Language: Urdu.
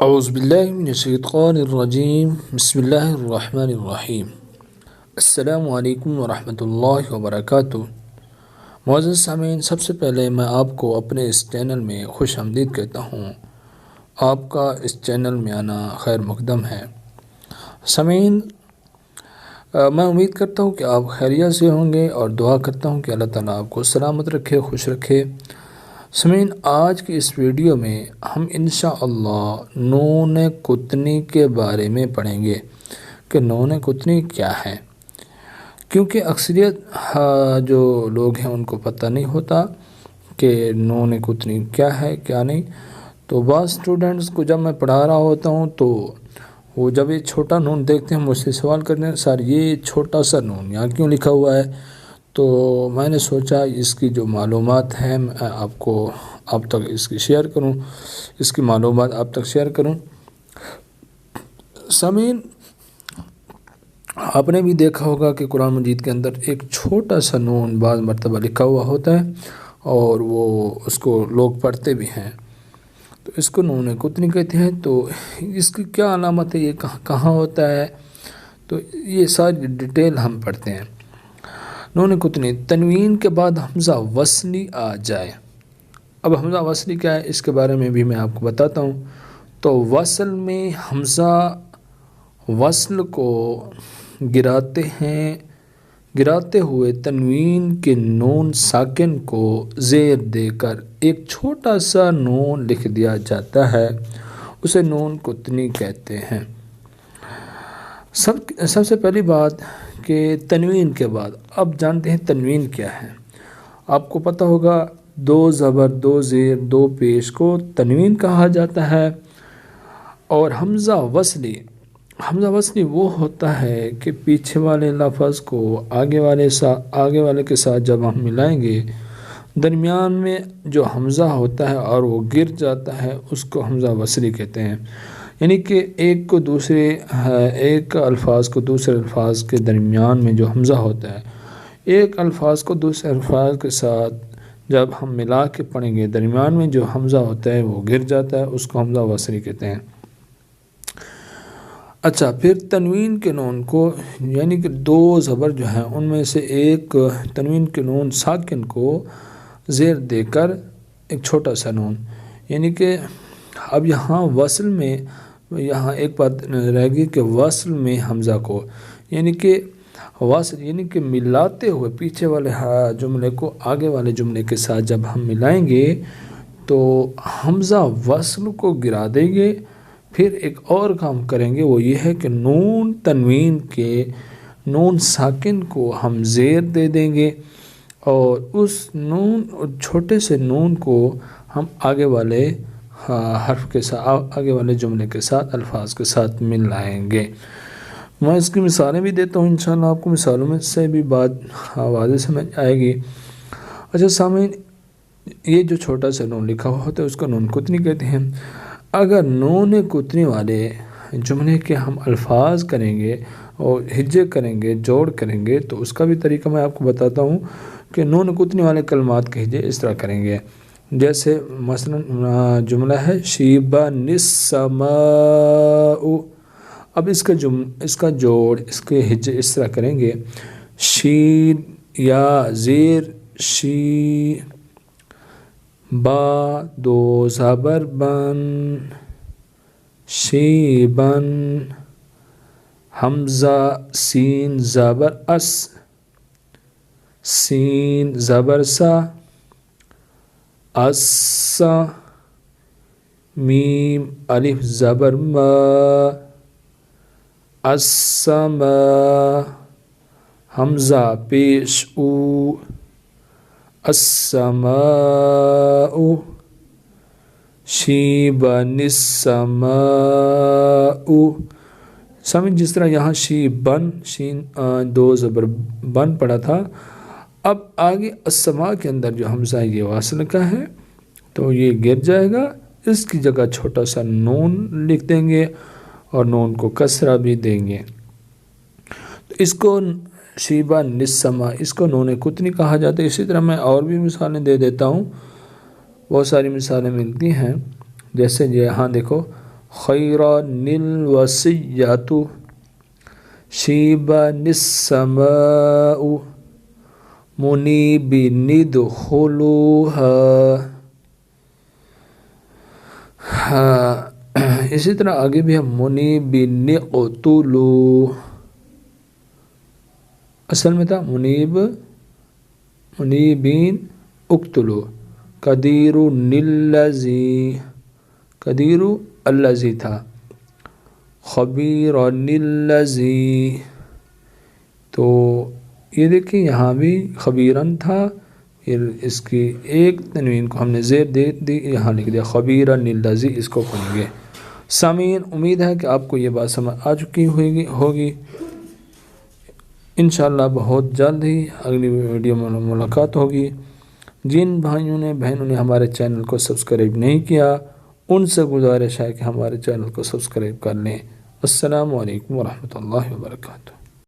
اعوذ باللہ من الشیطان الرجیم بسم اللہ الرحمن الرحیم السلام علیکم ورحمۃ اللہ وبرکاتہ۔ معزز سامعین، سب سے پہلے میں آپ کو اپنے اس چینل میں خوش آمدید کہتا ہوں۔ آپ کا اس چینل میں آنا خیر مقدم ہے۔ سامعین، میں امید کرتا ہوں کہ آپ خیریت سے ہوں گے اور دعا کرتا ہوں کہ اللہ تعالیٰ آپ کو سلامت رکھے، خوش رکھے۔ سامعین، آج کی اس ویڈیو میں ہم انشاءاللہ نون قطنی کے بارے میں پڑھیں گے کہ نون قطنی کیا ہے، کیونکہ اکثریت جو لوگ ہیں ان کو پتہ نہیں ہوتا کہ نون قطنی کیا ہے کیا نہیں۔ تو بعض اسٹوڈنٹس کو جب میں پڑھا رہا ہوتا ہوں تو وہ جب یہ چھوٹا نون دیکھتے ہیں مجھ سے سوال کرتے ہیں، سر یہ چھوٹا سا نون یہاں کیوں لکھا ہوا ہے؟ تو میں نے سوچا اس کی جو معلومات ہیں میں آپ تک اس کی شیئر کروں، اس کی معلومات آپ تک شیئر کروں۔ سامعین، آپ نے بھی دیکھا ہوگا کہ قرآن مجید کے اندر ایک چھوٹا سا نون بعض مرتبہ لکھا ہوا ہوتا ہے اور وہ اس کو لوگ پڑھتے بھی ہیں، تو اس کو نون قطنی کہتے ہیں۔ تو اس کی کیا علامت ہے، یہ کہاں ہوتا ہے، تو یہ ساری ڈیٹیل ہم پڑھتے ہیں۔ نون قطنی، تنوین کے بعد حمزہ وصلی آ جائے۔ اب حمزہ وصلی کیا ہے اس کے بارے میں بھی میں آپ کو بتاتا ہوں۔ تو وصل میں حمزہ وصل کو گراتے ہیں، گراتے ہوئے تنوین کے نون ساکن کو زیر دے کر ایک چھوٹا سا نون لکھ دیا جاتا ہے، اسے نون قطنی کہتے ہیں۔ سب سے پہلی بات کہ تنوین کے بعد اب جانتے ہیں تنوین کیا ہے۔ آپ کو پتہ ہوگا دو زبر، دو زیر، دو پیش کو تنوین کہا جاتا ہے۔ اور حمزہ وصلی وہ ہوتا ہے کہ پیچھے والے لفظ کو آگے والے کے ساتھ جب ہم ملائیں گے، درمیان میں جو حمزہ ہوتا ہے اور وہ گر جاتا ہے اس کو حمزہ وصلی کہتے ہیں۔ یعنی کہ ایک الفاظ کو دوسرے الفاظ کے درمیان میں جو حمزہ ہوتا ہے، ایک الفاظ کو دوسرے الفاظ کے ساتھ جب ہم ملا کے پڑھیں گے، درمیان میں جو حمزہ ہوتا ہے وہ گر جاتا ہے، اس کو حمزہ وصلی کہتے ہیں۔ اچھا، پھر تنوین کے نون کو، یعنی کہ دو زبر جو ہیں ان میں سے ایک تنوین کے نون ساکن کو زیر دے کر ایک چھوٹا سا نون، یعنی کہ اب یہاں وصل میں یہاں ایک بات رہ گئی کہ وصل میں حمزہ کو یعنی کہ ملاتے ہوئے پیچھے والے جملے کو آگے والے جملے کے ساتھ جب ہم ملائیں گے تو حمزہ وصل کو گرا دیں گے۔ پھر ایک اور کام کریں گے، وہ یہ ہے کہ نون تنوین کے نون ساکن کو ہم زیر دے دیں گے اور اس چھوٹے سے نون کو ہم آگے والے حرف کے ساتھ، آگے والے جملے کے ساتھ، الفاظ کے ساتھ ملائیں گے۔ میں اس کی مثالیں بھی دیتا ہوں، انشاءاللہ آپ کو مثالوں میں سے بھی بات واضح سمجھ آئے گی۔ اچھا سامعین، یہ جو چھوٹا سا نون لکھا ہوا ہوتا ہے اس کو نون قطنی کہتے ہیں۔ اگر نون قطنی والے جملے کے ہم الفاظ کریں گے اور ہجے کریں گے، جوڑ کریں گے، تو اس کا بھی طریقہ میں آپ کو بتاتا ہوں کہ نون قطنی والے کلمات کے ہجے اس طرح کریں گے۔ جیسے مثلا جملہ ہے شیبان السماء، اب اس کا جوڑ، اس کے ہجے اس طرح کریں گے، شین یا زیر شی، با دو زبر بن، شیبن، حمزہ سین زبر اس، سین زبر سا، اسا، میم الف زبر ما، السما، حمزہ پیش او، السماء، شیبن السماء۔ سمجھ جس طرح یہاں شیبن، شین دو زبر بن پڑا تھا، اب آگے السماء کے اندر جو حمزہ یہ واصل کا ہے تو یہ گر جائے گا، اس کی جگہ چھوٹا سا نون لکھ دیں گے اور نون کو کسرہ بھی دیں گے، تو اس کو شیبہ نسما، اس کو نون قطنی کہا جاتا ہے۔ اسی طرح میں اور بھی مثالیں دے دیتا ہوں، بہت ساری مثالیں ملتی ہیں، جیسے یہاں دیکھو خيران الوصيات شيبان السماء منيبين ادخلوها. اسی طرح آگے بھی ہم منیبین اقتلو، اصل میں تھا منیبین اقتلو. قدیر الذی تھا، خبیر الذی. تو یہ دیکھیں یہاں بھی خبیرن تھا، پھر اس کی ایک تنوین کو ہم نے زیر دے دی، یہاں لکھ دیا خبیرن الذی. اس کو پڑھیں گے. سامعین، امید ہے کہ آپ کو یہ بات سمجھ آ چکی ہوگی. انشاءاللہ بہت جلد ہی اگلی ویڈیو میں ملاقات ہوگی. جن بھائیوں نے بہنوں نے ہمارے چینل کو سبسکرائب نہیں کیا، ان سے گزارش ہے کہ ہمارے چینل کو سبسکرائب کر لیں. السلام علیکم ورحمۃ اللہ وبرکاتہ.